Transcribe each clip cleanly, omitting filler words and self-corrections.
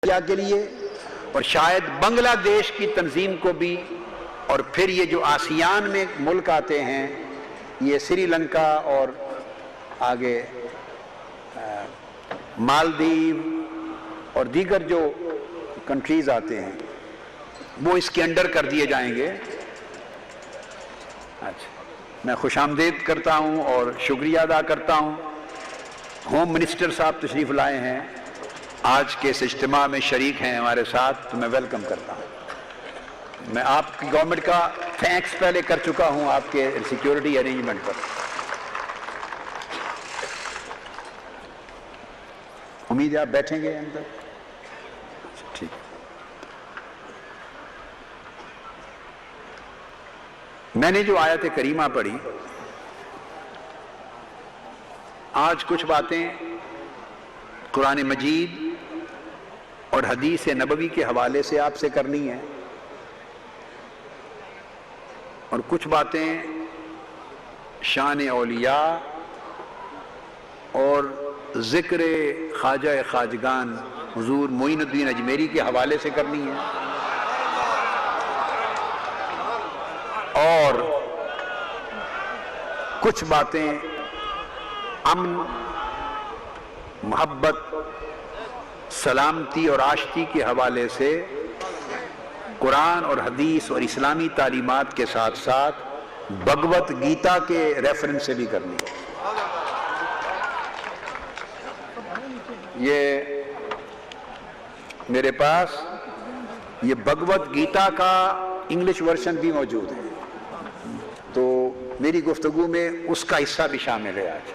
کے لیے، اور شاید بنگلہ دیش کی تنظیم کو بھی، اور پھر یہ جو آسیان میں ملک آتے ہیں، یہ سری لنکا اور آگے مالدیو اور دیگر جو کنٹریز آتے ہیں وہ اس کے انڈر کر دیے جائیں گے۔ اچھا، میں خوش آمدید کرتا ہوں اور شکریہ ادا کرتا ہوں۔ ہوم منسٹر صاحب تشریف لائے ہیں، آج کے اس اجتماع میں شریک ہیں ہمارے ساتھ، تو میں ویلکم کرتا ہوں۔ میں آپ کی گورنمنٹ کا تھینکس پہلے کر چکا ہوں آپ کے سیکیورٹی ارینجمنٹ پر۔ امید ہے آپ بیٹھیں گے اندر؟ ٹھیک ہے۔ میں نے جو آیت کریمہ پڑھی، آج کچھ باتیں قرآن مجید اور حدیث نبوی کے حوالے سے آپ سے کرنی ہیں، اور کچھ باتیں شان اولیاء اور ذکر خواجہ خواجگان حضور معین الدین اجمیری کے حوالے سے کرنی ہیں، اور کچھ باتیں امن، محبت، سلامتی اور آشتی کے حوالے سے قرآن اور حدیث اور اسلامی تعلیمات کے ساتھ ساتھ بھگوت گیتا کے ریفرنس سے بھی کرنی ہے۔ یہ میرے پاس یہ بھگوت گیتا کا انگلش ورژن بھی موجود ہے، تو میری گفتگو میں اس کا حصہ بھی شامل ہے۔ آج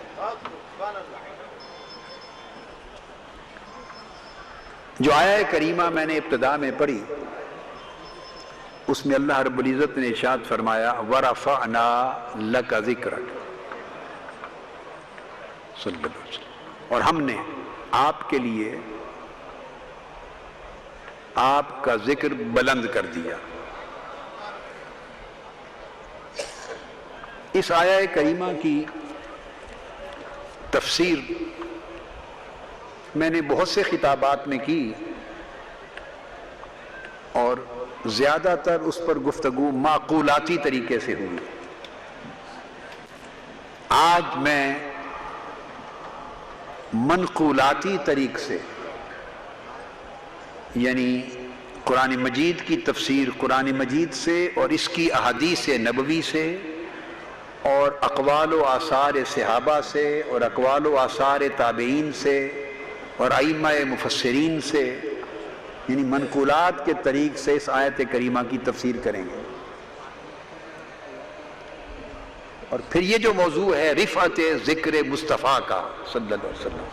جو آیہ کریمہ میں نے ابتدا میں پڑھی، اس میں اللہ رب العزت نے ارشاد فرمایا وَرَفَعْنَا لَكَ ذِكْرَكَ، صلی اللہ علیہ وسلم، اور ہم نے آپ کے لیے آپ کا ذکر بلند کر دیا۔ اس آیہ کریمہ کی تفسیر میں نے بہت سے خطابات میں کی، اور زیادہ تر اس پر گفتگو معقولاتی طریقے سے ہوئی۔ آج میں منقولاتی طریق سے، یعنی قرآن مجید کی تفسیر قرآن مجید سے اور اس کی احادیث نبوی سے اور اقوال و آثار صحابہ سے اور اقوال و آثار تابعین سے اور ائمہ مفسرین سے، یعنی منقولات کے طریق سے اس آیت کریمہ کی تفسیر کریں گے۔ اور پھر یہ جو موضوع ہے رفعت ذکر مصطفیٰ کا صلی اللہ علیہ وسلم،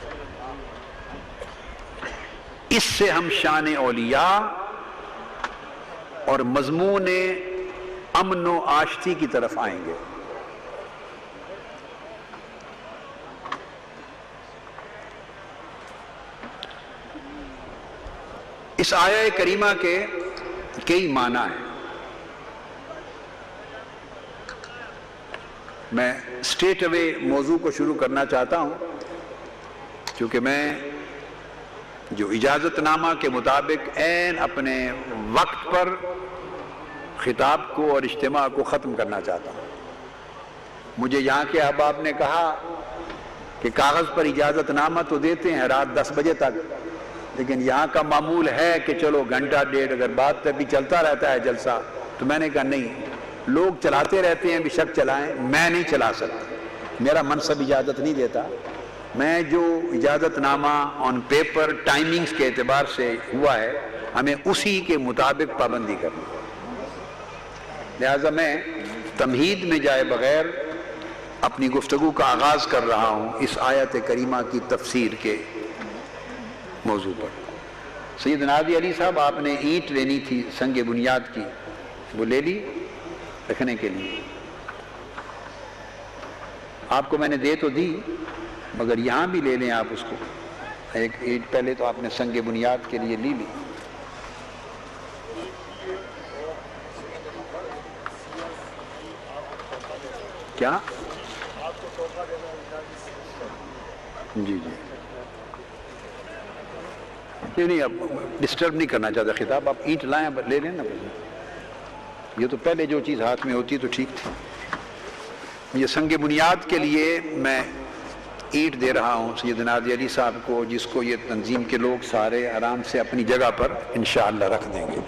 اس سے ہم شان اولیاء اور مضمون امن و آشتی کی طرف آئیں گے۔ اس آیہ کریمہ کے کئی معنی ہیں۔ میں اسٹریٹ اوے موضوع کو شروع کرنا چاہتا ہوں، کیونکہ میں جو اجازت نامہ کے مطابق عین اپنے وقت پر خطاب کو اور اجتماع کو ختم کرنا چاہتا ہوں۔ مجھے یہاں کے احباب نے کہا کہ کاغذ پر اجازت نامہ تو دیتے ہیں رات 10 بجے تک، لیکن یہاں کا معمول ہے کہ چلو گھنٹہ ڈیڑھ، اگر بات بھی چلتا رہتا ہے جلسہ، تو میں نے کہا نہیں، لوگ چلاتے رہتے ہیں، بے شک چلائیں، میں نہیں چلا سکتا، میرا منصب اجازت نہیں دیتا۔ میں جو اجازت نامہ آن پیپر ٹائمنگز کے اعتبار سے ہوا ہے، ہمیں اسی کے مطابق پابندی کرنی ہے۔ لہٰذا میں تمہید میں جائے بغیر اپنی گفتگو کا آغاز کر رہا ہوں اس آیت کریمہ کی تفسیر کے موضوع پر۔ سید نادی علی صاحب، آپ نے اینٹ لینی تھی سنگ بنیاد کی، وہ لے لی رکھنے کے لیے؟ آپ کو میں نے دے تو دی، مگر یہاں بھی لے لیں آپ اس کو، ایک اینٹ پہلے تو آپ نے سنگ بنیاد کے لیے لی۔ کیا؟ جی جی، نہیں اب ڈسٹرب نہیں کرنا چاہتا خطاب. آپ اینٹ لائیں, اب لے لیں نا. یہ تو پہلے جو چیز ہاتھ میں ہوتی تو ٹھیک تھی. یہ سنگ بنیاد کے لیے میں اینٹ دے رہا ہوں سیدنا حاجی علی صاحب کو, جس کو یہ تنظیم کے لوگ سارے آرام سے اپنی جگہ پر انشاءاللہ رکھ دیں گے.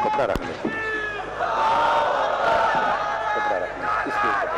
کپڑا رکھ لیں, کپڑا رکھ لیں اس کے اوپر.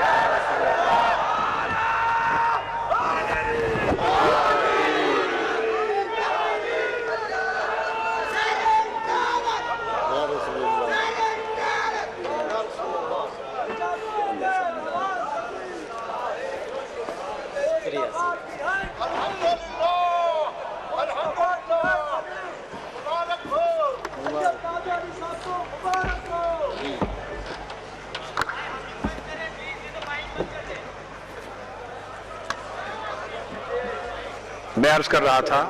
میں عرض کر رہا تھا,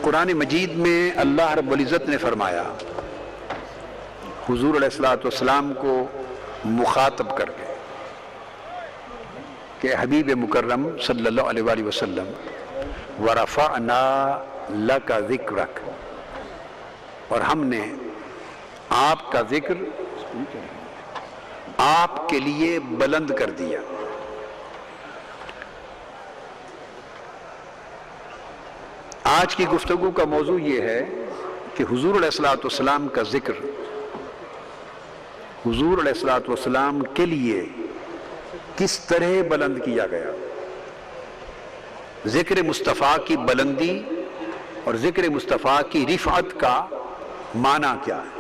قرآن مجید میں اللہ رب العزت نے فرمایا حضور علیہ الصلوۃ والسلام کو مخاطب کر کے کہ حبیب مکرم صلی اللہ علیہ وآلہ وسلم ورفعنا لک ذکرک, اور ہم نے آپ کا ذکر آپ کے لیے بلند کر دیا. آج کی گفتگو کا موضوع یہ ہے کہ حضور علیہ الصلوۃ والسلام کا ذکر حضور علیہ الصلوۃ والسلام کے لیے کس طرح بلند کیا گیا. ذکر مصطفیٰ کی بلندی اور ذکر مصطفیٰ کی رفعت کا معنی کیا ہے.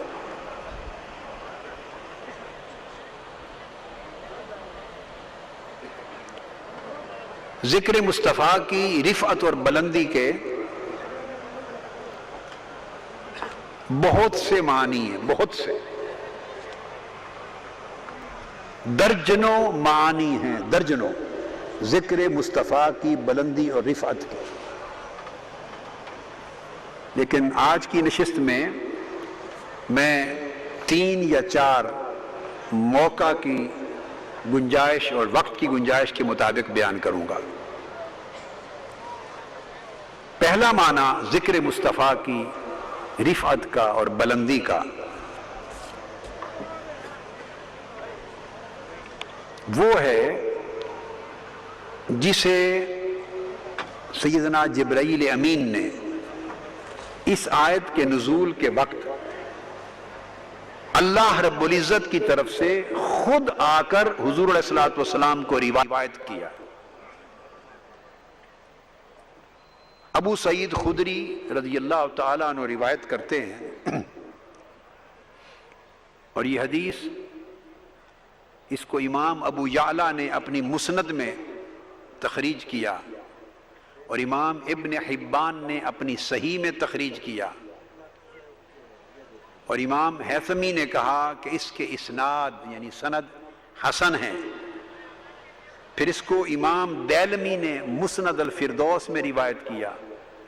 ذکر مصطفیٰ کی رفعت اور بلندی کے بہت سے معنی ہیں, بہت سے درجنوں معانی ہیں, درجنوں ذکر مصطفیٰ کی بلندی اور رفعت کی. لیکن آج کی نشست میں 3 یا 4 موقع کی گنجائش اور وقت کی گنجائش کے مطابق بیان کروں گا. پہلا معنی ذکر مصطفیٰ کی رفعت کا اور بلندی کا وہ ہے جسے سیدنا جبرائیل امین نے اس آیت کے نزول کے وقت اللہ رب العزت کی طرف سے خود آ کر حضور علیہ الصلوۃ والسلام کو روایت کیا. ابو سعید خدری رضی اللہ تعالیٰ عنہ روایت کرتے ہیں, اور یہ حدیث اس کو امام ابو یعلا نے اپنی مسند میں تخریج کیا, اور امام ابن حبان نے اپنی صحیح میں تخریج کیا, اور امام حیثمی نے کہا کہ اس کے اسناد یعنی سند حسن ہے. پھر اس کو امام دیلمی نے مسند الفردوس میں روایت کیا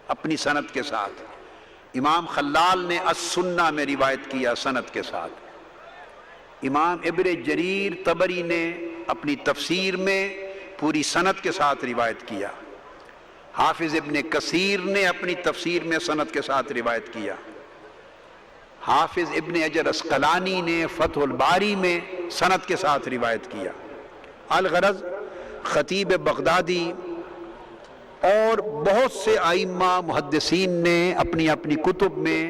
اپنی سند کے ساتھ. امام خلال نے السنہ میں روایت کیا سند کے ساتھ. امام ابن جریر طبری نے اپنی تفسیر میں پوری سند کے ساتھ روایت کیا. حافظ ابن کثیر نے اپنی تفسیر میں سند کے ساتھ روایت کیا. حافظ ابن حجر اسقلانی نے فتح الباری میں سند کے ساتھ روایت کیا. الغرض خطیب بغدادی اور بہت سے ائمہ محدثین نے اپنی اپنی کتب میں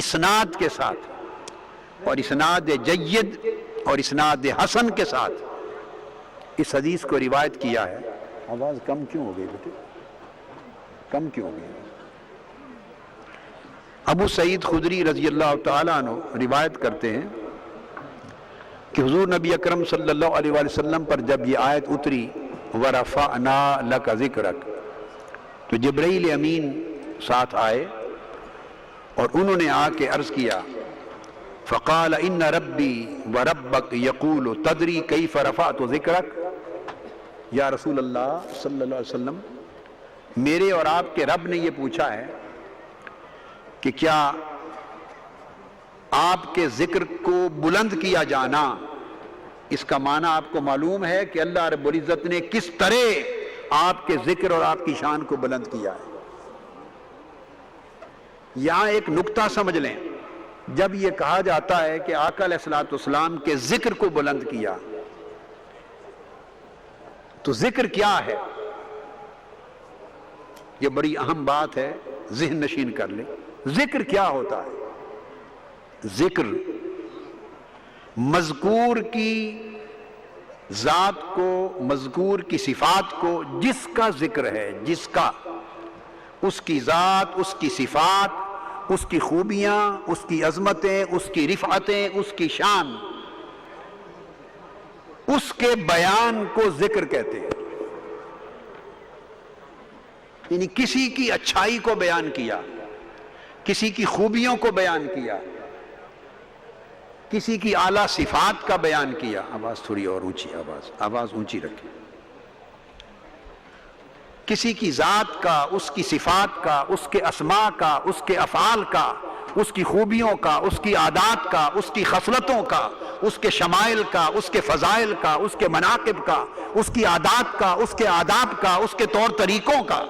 اسناد کے ساتھ اور اسناد جید اور اسناد حسن کے ساتھ اس حدیث کو روایت کیا ہے. آواز کم کیوں ہو گئی بیٹے, کم کیوں ہو گئی؟ ابو سعید خدری رضی اللہ تعالیٰ عنہ روایت کرتے ہیں کہ حضور نبی اکرم صلی اللہ علیہ وآلہ وسلم پر جب یہ آیت اتری وَرَفَعْنَا لَكَ ذِكْرَكَ, تو جبرائیل امین ساتھ آئے اور انہوں نے آ کے عرض کیا فَقَالَ إِنَّ رَبِّي وَرَبَّكَ يَقُولُ تَدْرِي كَيْفَ رَفَعْتُ ذِكْرَكَ. یا رسول اللہ صلی اللہ علیہ وسلم, میرے اور آپ کے رب نے یہ پوچھا ہے کہ کیا آپ کے ذکر کو بلند کیا جانا اس کا معنی آپ کو معلوم ہے کہ اللہ رب العزت نے کس طرح آپ کے ذکر اور آپ کی شان کو بلند کیا ہے۔ یہاں ایک نکتہ سمجھ لیں، جب یہ کہا جاتا ہے کہ آقا علیہ الصلوۃ والسلام کے ذکر کو بلند کیا، تو ذکر کیا ہے؟ یہ بڑی اہم بات ہے، ذہن نشین کر لیں۔ ذکر کیا ہوتا ہے؟ ذکر مذکور کی ذات کو، مذکور کی صفات کو، جس کا ذکر ہے، جس کا، اس کی ذات، اس کی صفات، اس کی خوبیاں، اس کی عظمتیں، اس کی رفعتیں، اس کی شان، اس کے بیان کو ذکر کہتے ہیں۔ یعنی کسی کی اچھائی کو بیان کیا، کسی کی خوبیوں کو بیان کیا، کسی کی اعلیٰ صفات کا بیان کیا۔ آواز تھوڑی اور اونچی، آواز اونچی رکھیں۔ کسی کی ذات کا، اس کی صفات کا، اس کے اسماء کا، اس کے افعال کا، اس کی خوبیوں کا، اس کی عادات کا، اس کی خصلتوں کا، اس کے شمائل کا، اس کے فضائل کا، اس کے مناقب کا، اس کی عادات کا، اس کے آداب کا، اس کے طور طریقوں کا،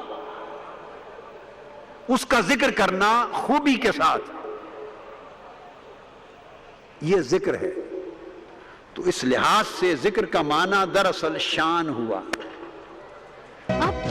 اس کا ذکر کرنا خوبی کے ساتھ، یہ ذکر ہے۔ تو اس لحاظ سے ذکر کا معنی دراصل شان ہوا۔ اب